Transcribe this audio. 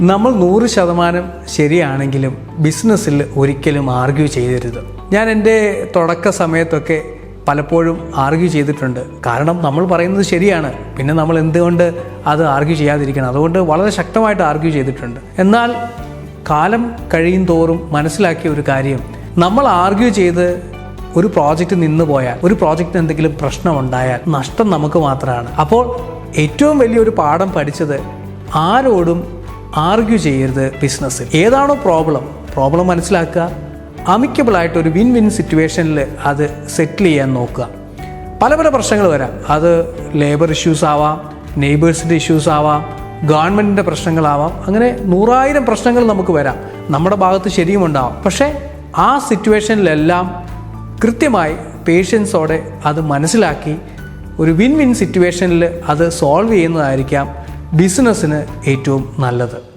നമ്മൾ 100% ശരിയാണെങ്കിലും ബിസിനസ്സിൽ ഒരിക്കലും ആർഗ്യൂ ചെയ്യരുത്. ഞാൻ എൻ്റെ തുടക്ക സമയത്തൊക്കെ പലപ്പോഴും ആർഗ്യൂ ചെയ്തിട്ടുണ്ട്. കാരണം നമ്മൾ പറയുന്നത് ശരിയാണ്, പിന്നെ നമ്മൾ എന്തുകൊണ്ട് അത് ആർഗ്യൂ ചെയ്യാതിരിക്കണം? അതുകൊണ്ട് വളരെ ശക്തമായിട്ട് ആർഗ്യൂ ചെയ്തിട്ടുണ്ട്. എന്നാൽ കാലം കഴിയും തോറും മനസ്സിലാക്കിയ ഒരു കാര്യം, നമ്മൾ ആർഗ്യൂ ചെയ്ത് ഒരു പ്രോജക്റ്റ് നിന്ന് പോയാൽ, ഒരു പ്രോജക്റ്റിന് എന്തെങ്കിലും പ്രശ്നമുണ്ടായാൽ നഷ്ടം നമുക്ക് മാത്രമാണ്. അപ്പോൾ ഏറ്റവും വലിയൊരു പാഠം പഠിച്ചത്, ആരോടും ആർഗ്യൂ ചെയ്യരുത് ബിസിനസ്സിൽ. ഏതാണോ പ്രോബ്ലം മനസ്സിലാക്കുക, അമിക്കബിളായിട്ട് ഒരു വിൻ വിൻ സിറ്റുവേഷനിൽ അത് സെറ്റിൽ ചെയ്യാൻ നോക്കുക. പല പ്രശ്നങ്ങൾ വരാം. അത് ലേബർ ഇഷ്യൂസ് ആവാം, നെയ്ബേഴ്സിൻ്റെ ഇഷ്യൂസ് ആവാം, ഗവൺമെൻറ്റിൻ്റെ പ്രശ്നങ്ങളാവാം. അങ്ങനെ 100,000 പ്രശ്നങ്ങൾ നമുക്ക് വരാം. നമ്മുടെ ഭാഗത്ത് ശരിയും ഉണ്ടാവാം. പക്ഷേ ആ സിറ്റുവേഷനിലെല്ലാം കൃത്യമായി പേഷ്യൻസോടെ അത് മനസ്സിലാക്കി ഒരു വിൻ വിൻ സിറ്റുവേഷനിൽ അത് സോൾവ് ചെയ്യുന്നതായിരിക്കാം ബിസിനസ്സിന് ഏറ്റവും നല്ലത്.